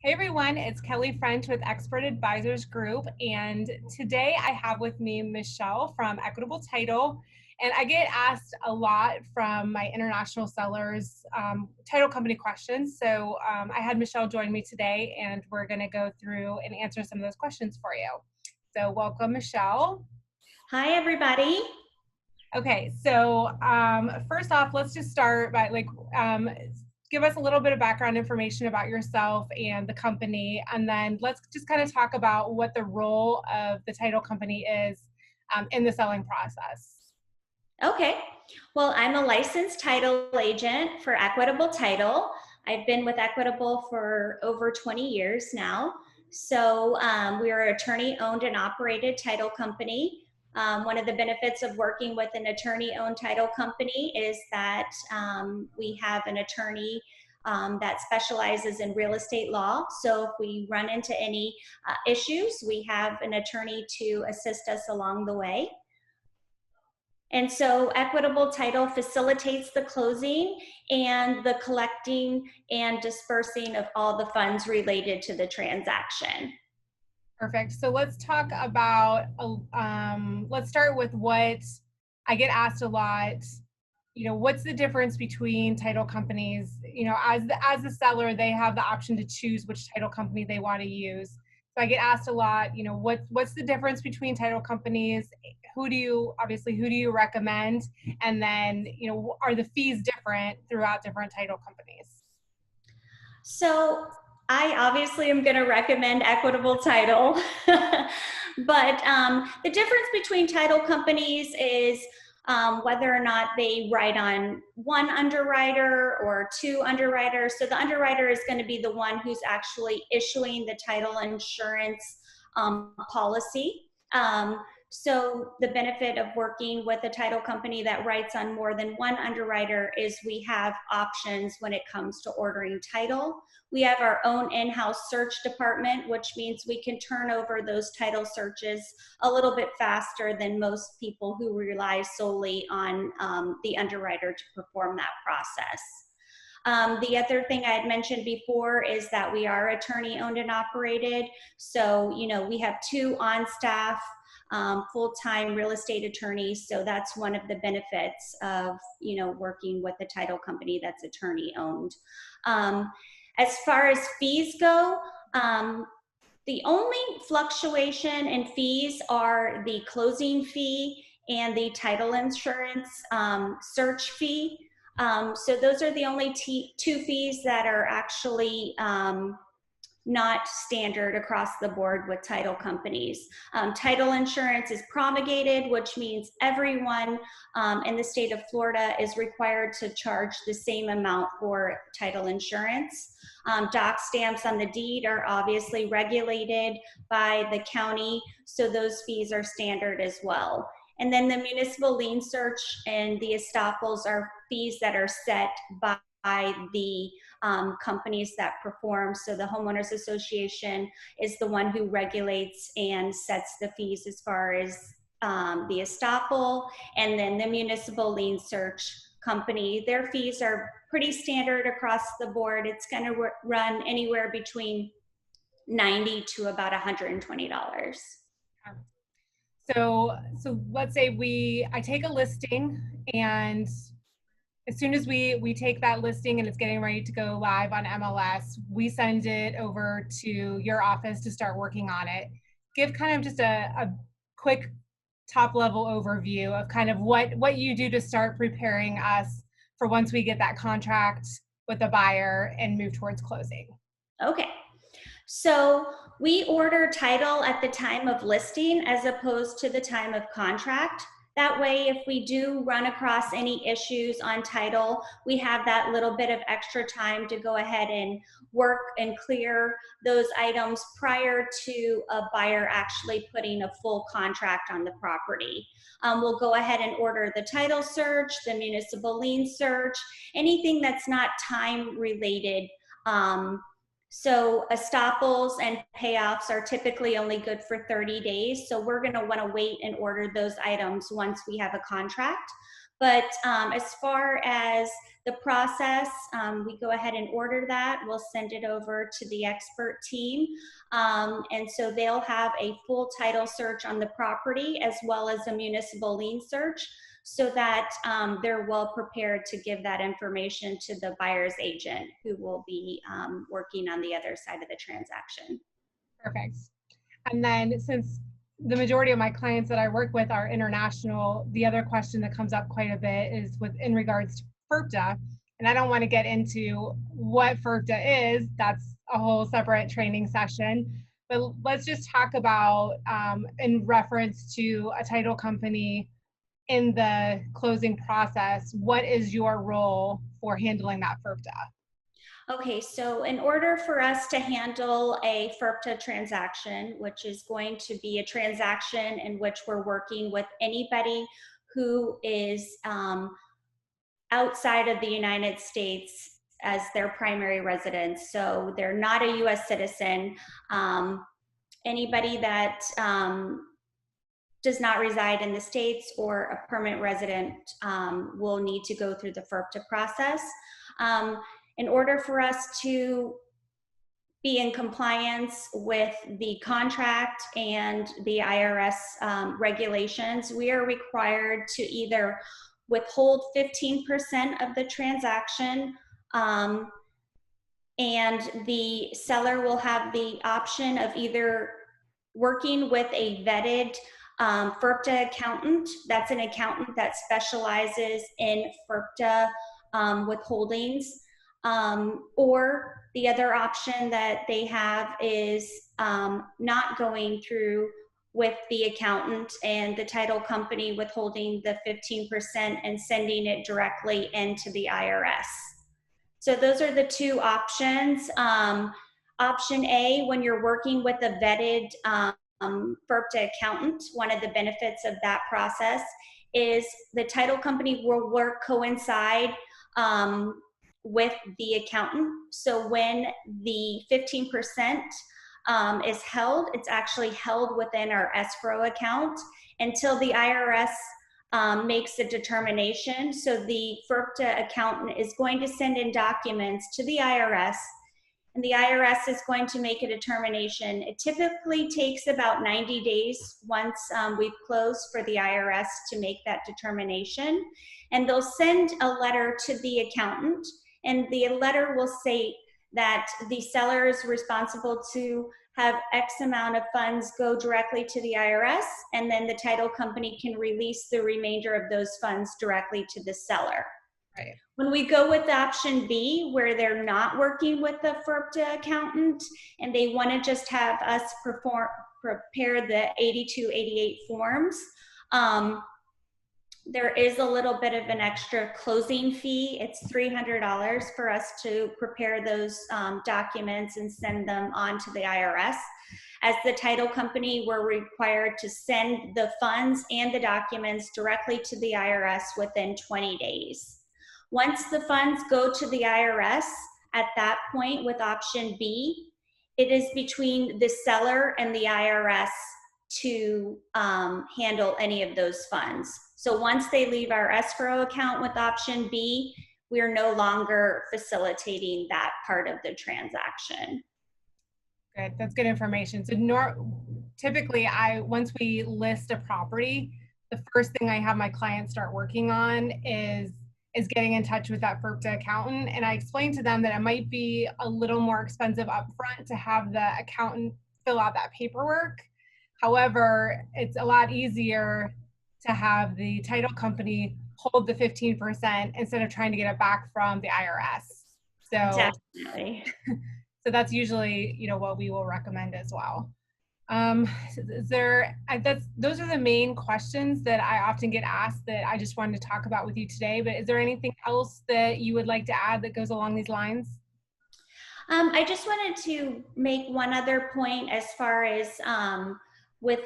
Hey everyone, it's Kelly French with Expert Advisors Group, and today I have with me Michelle from Equitable Title. And I get asked a lot from my international sellers title company questions. So I had Michelle join me today, and we're going to go through and answer some of those questions for you. So welcome, Michelle. Hi, everybody. Okay, so first off, let's just start by give us a little bit of background information about yourself and the company, and then let's just kind of talk about what the role of the title company is in the selling process. Okay. Well, I'm a licensed title agent for Equitable Title. I've been with Equitable for over 20 years now. So we are an attorney-owned and operated title company. One of the benefits of working with an attorney-owned title company is that we have an attorney that specializes in real estate law. So if we run into any issues, we have an attorney to assist us along the way. And so Equitable Title facilitates the closing and the collecting and dispersing of all the funds related to the transaction. Perfect. So let's talk about, let's start with what I get asked a lot. What's the difference between title companies? As the seller, they have the option to choose which title company they want to use. So I get asked a lot, what's the difference between title companies? Who do you recommend? And then, are the fees different throughout different title companies? So I obviously am going to recommend Equitable Title, but the difference between title companies is whether or not they write on one underwriter or two underwriters. So the underwriter is going to be the one who's actually issuing the title insurance policy. So the benefit of working with a title company that writes on more than one underwriter is we have options when it comes to ordering title. We have our own in-house search department, which means we can turn over those title searches a little bit faster than most people who rely solely on the underwriter to perform that process. The other thing I had mentioned before is that we are attorney owned and operated. So, we have two on staff full-time real estate attorneys. So that's one of the benefits of, working with a title company that's attorney owned. As far as fees go, the only fluctuation in fees are the closing fee and the title insurance search fee. So those are the only two fees that are actually not standard across the board with title companies. Title insurance is promulgated, which means everyone in the state of Florida is required to charge the same amount for title insurance. Doc stamps on the deed are obviously regulated by the county, so those fees are standard as well. And then the municipal lien search and the estoppels are fees that are set by the companies that perform. So the Homeowners Association is the one who regulates and sets the fees as far as the estoppel, and then the municipal lien search company, their fees are pretty standard across the board. It's going to run anywhere between $90 to about $120. So let's say I take a listing, and as soon as we take that listing and it's getting ready to go live on MLS, we send it over to your office to start working on it. Give kind of just a quick top level overview of kind of what you do to start preparing us for once we get that contract with the buyer and move towards closing. Okay. So we order title at the time of listing as opposed to the time of contract. That way, if we do run across any issues on title, we have that little bit of extra time to go ahead and work and clear those items prior to a buyer actually putting a full contract on the property. We'll go ahead and order the title search, the municipal lien search, anything that's not time related. So estoppels and payoffs are typically only good for 30 days. So we're going to want to wait and order those items once we have a contract. But as far as the process, we go ahead and order that. We'll send it over to the expert team. And so they'll have a full title search on the property as well as a municipal lien search, so that they're well prepared to give that information to the buyer's agent, who will be working on the other side of the transaction. Perfect. And then, since the majority of my clients that I work with are international, the other question that comes up quite a bit is in regards to FIRPTA. And I don't want to get into what FIRPTA is. That's a whole separate training session. But let's just talk about, in reference to a title company in the closing process, what is your role for handling that FIRPTA? Okay, so in order for us to handle a FIRPTA transaction, which is going to be a transaction in which we're working with anybody who is outside of the United States as their primary residence, so they're not a US citizen, anybody that does not reside in the States or a permanent resident will need to go through the FIRPTA process. In order for us to be in compliance with the contract and the IRS regulations, we are required to either withhold 15% of the transaction, and the seller will have the option of either working with a vetted FIRPTA accountant. That's an accountant that specializes in FIRPTA withholdings. Or the other option that they have is not going through with the accountant and the title company withholding the 15% and sending it directly into the IRS. So those are the two options. Option A, when you're working with a vetted FIRPTA accountant, one of the benefits of that process is the title company will work coincide with the accountant. So when the 15% is held, it's actually held within our escrow account until the IRS makes a determination. So the FIRPTA accountant is going to send in documents to the IRS, and the IRS is going to make a determination. It typically takes about 90 days once we've closed for the IRS to make that determination. And they'll send a letter to the accountant, and the letter will state that the seller is responsible to have X amount of funds go directly to the IRS, and then the title company can release the remainder of those funds directly to the seller. Right. When we go with option B, where they're not working with the FIRPTA accountant and they want to just have us prepare the 8288 forms, there is a little bit of an extra closing fee. It's $300 for us to prepare those documents and send them on to the IRS. As the title company, we're required to send the funds and the documents directly to the IRS within 20 days. Once the funds go to the IRS, at that point with option B, it is between the seller and the IRS to handle any of those funds. So once they leave our escrow account with option B, we are no longer facilitating that part of the transaction. Good, that's good information. So typically, once we list a property, the first thing I have my clients start working on is getting in touch with that FIRPTA accountant. And I explain to them that it might be a little more expensive upfront to have the accountant fill out that paperwork. However, it's a lot easier to have the title company hold the 15% instead of trying to get it back from the IRS. So definitely. So that's usually, what we will recommend as well. Those are the main questions that I often get asked that I just wanted to talk about with you today. But is there anything else that you would like to add that goes along these lines? I just wanted to make one other point as far as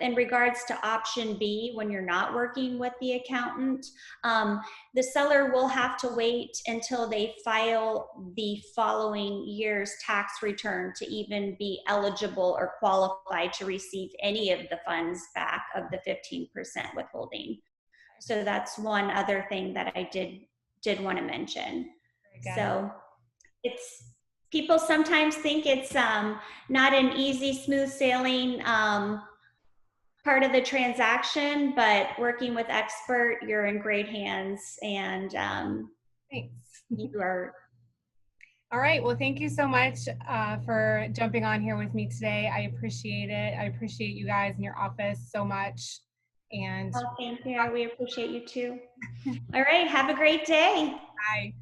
in regards to option B, when you're not working with the accountant, the seller will have to wait until they file the following year's tax return to even be eligible or qualified to receive any of the funds back of the 15% withholding. So that's one other thing that I did want to mention. So it's, people sometimes think it's not an easy, smooth sailing part of the transaction, but working with expert, you're in great hands, and Thanks. you are. All right. Well, thank you so much for jumping on here with me today. I appreciate it. I appreciate you guys in your office so much. And Well, thank you. We appreciate you too. All right. Have a great day. bye.